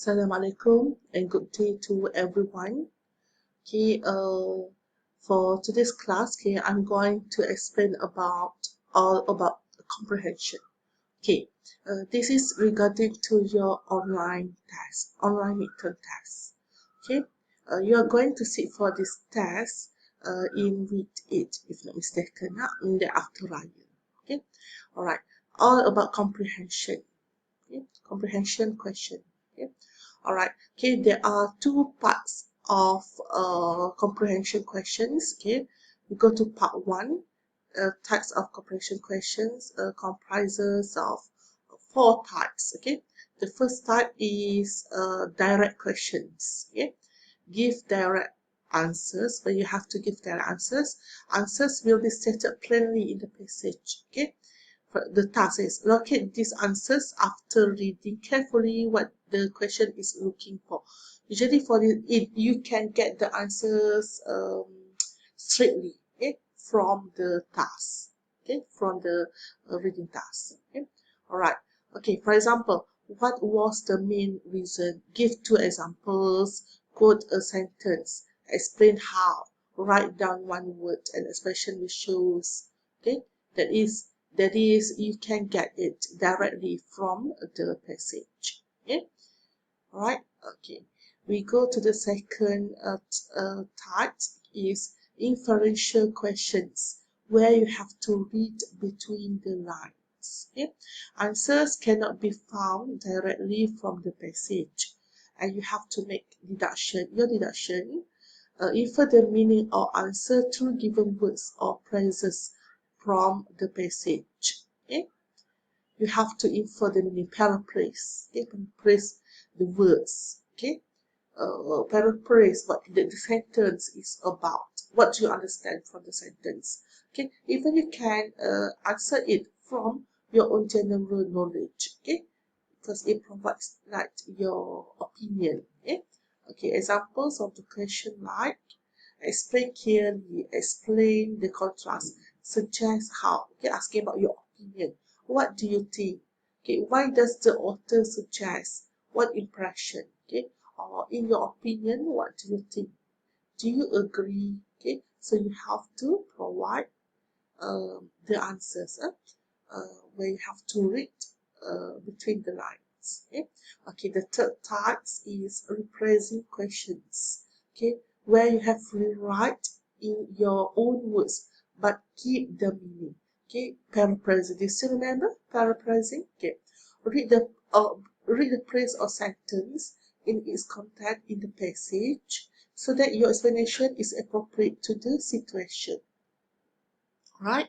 Assalamualaikum and good day to everyone. Okay, for today's class, okay, I'm going to explain all about comprehension. Okay, this is regarding to your online test, online midterm test. Okay, you are going to sit for this test in week 8, if not mistaken, in the after Raya. Okay, all right, all about comprehension. Okay, comprehension question. Okay. All right. Okay, there are two parts of comprehension questions. Okay, we go to part 1. Types of comprehension questions comprises of 4 types. Okay, the first type is direct questions. Okay, give direct answers, but you have to give direct answers. Answers will be stated plainly in the passage. Okay. The task is locate these answers after reading carefully what the question is looking for. Usually for it, you can get the answers straightly, okay, from the task, okay, from the reading task. Okay, all right. Okay, for example, what was the main reason? Give 2 examples. Quote a sentence. Explain how. Write down 1 word and expression which shows. Okay, that is you can get it directly from the passage. Okay, all right. Okay, we go to the second type is inferential questions, where you have to read between the lines. Okay, answers cannot be found directly from the passage, and you have to make deduction. Infer the meaning or answer through given words or phrases from the passage. Okay, you have to infer the meaning, paraphrase. Okay, paraphrase the words. Okay, paraphrase what the sentence is about. What do you understand from the sentence? Okay, even you can answer it from your own general knowledge. Okay, because it provides like your opinion. Okay, okay. Examples of the question like explain clearly, explain the contrast, suggest how. Okay, asking about your opinion. What do you think? Okay, why does the author suggest? What impression? Okay, or in your opinion, what do you think? Do you agree? Okay, so you have to provide the answers where you have to read between the lines. Okay, okay. The third type is replacing questions. Okay, where you have to rewrite in your own words but keep the meaning. Okay, paraphrasing. Do you still remember paraphrasing? Okay, read the phrase or sentence in its content in the passage so that your explanation is appropriate to the situation. Right?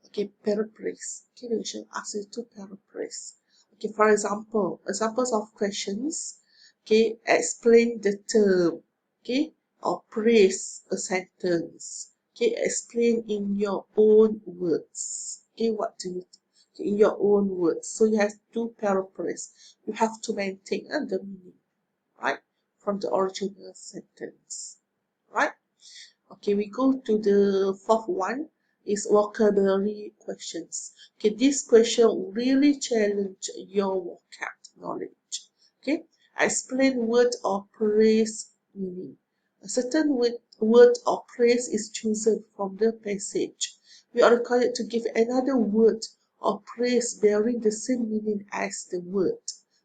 Okay, paraphrase. Okay, we should ask you to paraphrase. Okay, for example, examples of questions. Okay, explain the term. Okay, or praise a sentence. Okay, explain in your own words. Okay, what do you okay, in your own words? So you have to paraphrase. You have to maintain the meaning, right, from the original sentence, right? Okay, we go to the fourth one is vocabulary questions. Okay, this question really challenge your vocab knowledge. Okay, explain word or phrase meaning. A certain word or phrase is chosen from the passage. We are required to give another word or phrase bearing the same meaning as the word.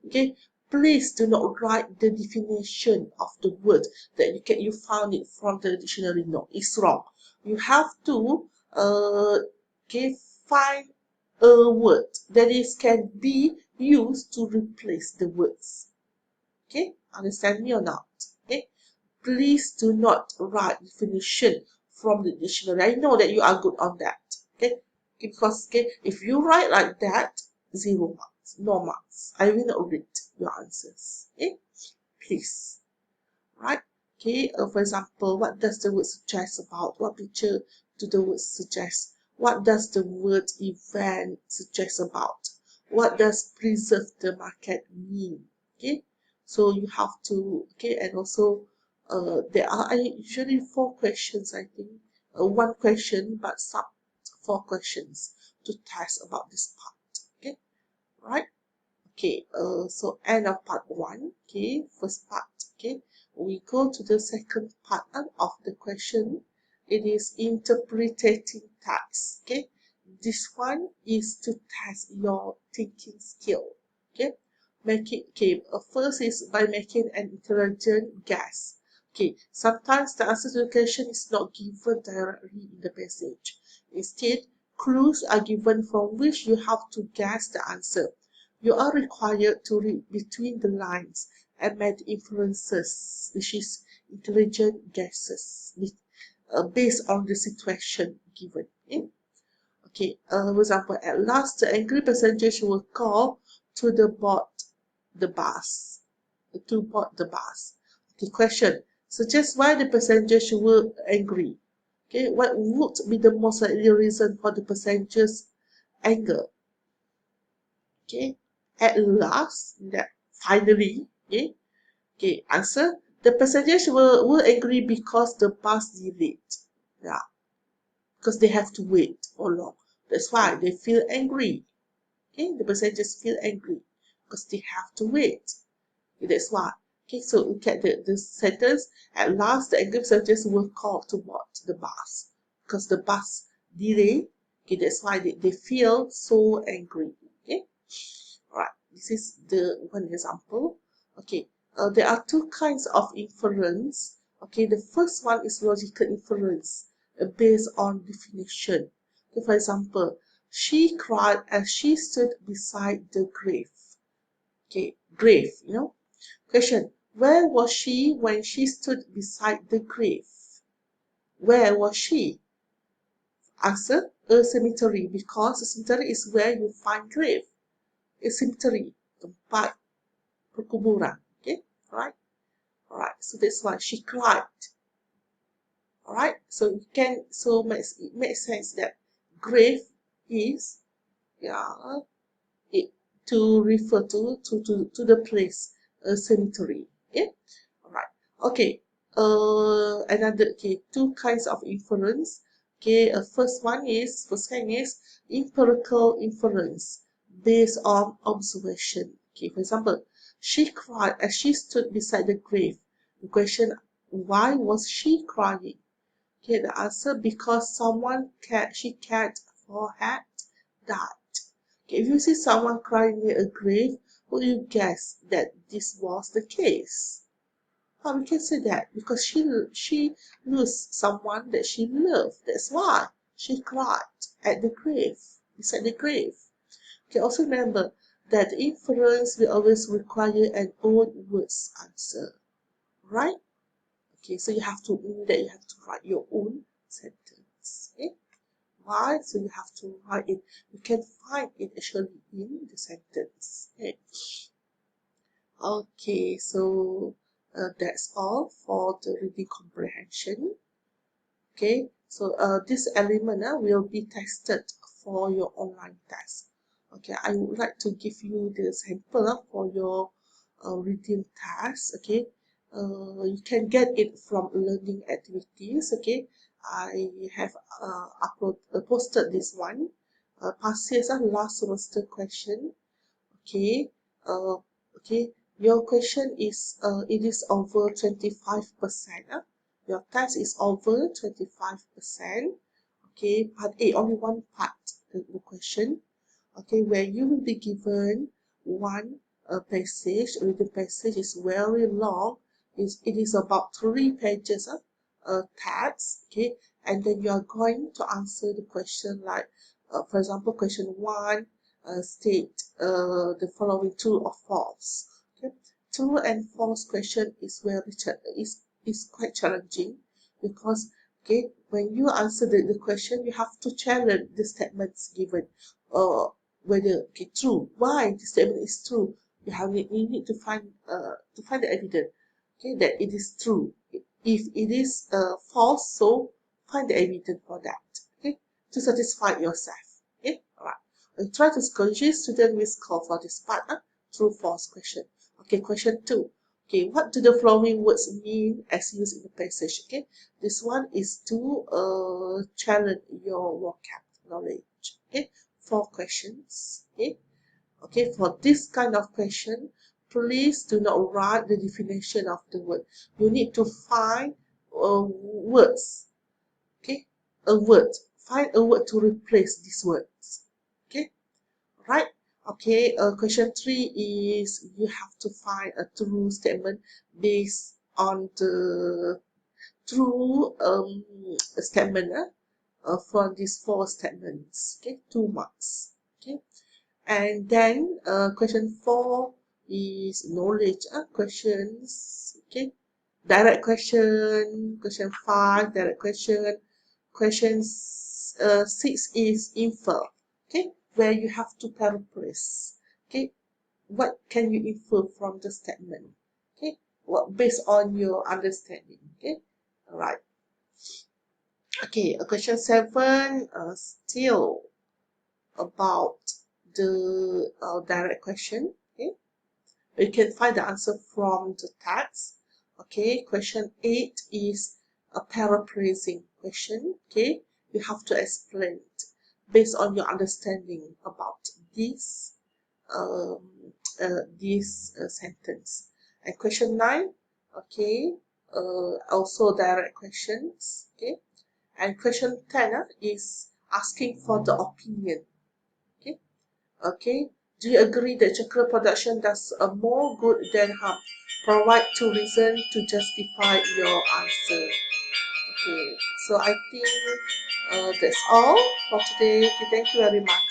Okay, please do not write the definition of the word that you found it from the dictionary. No, it's wrong. You have to find a word that is can be used to replace the words. Okay, understand me or not? Okay, please do not write definition from the dictionary. I know that you are good on that. Okay, because if you write like that, 0 marks, no marks. I will not read your answers. Okay, please. Right? Okay, for example, what does the word suggest about? What picture do the word suggest? What does the word event suggest about? What does preserve the market mean? Okay, so you have to, okay, and also there are usually 4 questions, I think, 1 question, but sub 4 questions to test about this part. Okay, right? Okay, so end of part 1. Okay, first part. Okay, we go to the second part of the question. It is interpreting text. Okay, this one is to test your thinking skill. Okay, first is by making an intelligent guess. Okay, sometimes the answer to the question is not given directly in the passage. Instead, clues are given from which you have to guess the answer. You are required to read between the lines and make inferences, which is intelligent guesses, based on the situation given. Okay, for example, at last the angry passengers were called to board the bus. To board the bus. Okay, question. Suggest why the passengers were angry. Okay, what would be the most likely reason for the passengers' anger? Okay, at last, that finally, okay, answer. The passengers were angry because the bus delayed. Yeah, because they have to wait for long. That's why they feel angry. Okay, the passengers feel angry because they have to wait. Okay, that's why. Okay, so look at the sentence. At last, the angry passengers were called to board the bus because the bus delayed. Okay, that's why they feel so angry. Okay. Alright, this is the one example. Okay, there are two kinds of inference. Okay, the first one is logical inference based on definition. Okay, for example, she cried as she stood beside the grave. Okay, grave, Question, where was she when she stood beside the grave? Where was she? Answer, a cemetery, because a cemetery is where you find grave. A cemetery, tempat perkuburan. Okay, alright. So that's why she cried. Alright, so it makes sense that grave is it to refer to the place, a cemetery. Okay, alright. Okay, two kinds of inference. Okay, first kind is empirical inference based on observation. Okay, for example, she cried as she stood beside the grave. The question, why was she crying? Okay, the answer, because she cared for had died. Okay, if you see someone crying near a grave, will you guess that this was the case? How we can say that? Because she lost someone that she loved. That's why she cried at the grave, beside the grave. Okay, also remember that inference will always require an own words answer, right? Okay, so you have to write your own sentence. Okay, why? So you have to write it. You can find it actually in the sentence. Okay, so that's all for the reading comprehension. Okay, so this element will be tested for your online test. Okay, I would like to give you the sample for your reading test. Okay, you can get it from learning activities. Okay, I have posted this one. Past year's last semester question. Okay, uh, okay, your question is it is over 25%. Your test is over 25%. Okay, part A, only one part, the question. Okay, where you will be given one passage. The passage is very long. It is about 3 pages text. Okay, and then you are going to answer the question like, for example, question 1, state the following true or false. Okay, true and false question is is quite challenging because when you answer the question, you have to challenge the statements given. Whether true, why the statement is true. You need to find the evidence. Okay, that it is true. If it is false, so find the evidence for that. Okay, to satisfy yourself. Okay, alright. And try to conscious student will score for this part. True false question. Okay, question 2. Okay, what do the following words mean as used in the passage? Okay, this one is to challenge your vocab knowledge. Okay, 4 questions. Okay, Okay, for this kind of question, please do not write the definition of the word. You need to find words. Okay, a word. Find a word to replace these words. Okay, right? Okay, question 3 is you have to find a true statement based on the true statement from these 4 statements. Okay, 2 marks. Okay, and then question 4 is knowledge questions. Okay, direct question. Question 5 direct question. Question 6 is infer. Okay, where you have to paraphrase. Okay, what can you infer from the statement? Okay, what based on your understanding. Okay, all right. Okay, question 7 still about the direct question. Okay, you can find the answer from the text. Okay, question 8 is a paraphrasing question. Okay, you have to explain it based on your understanding about this sentence. And question 9, okay, also direct questions. Okay, and question 10 is asking for the opinion. Okay, okay. Do you agree that chocolate production does more good than harm? Provide 2 reasons to justify your answer. Okay, so I think that's all for today. Okay, thank you very much.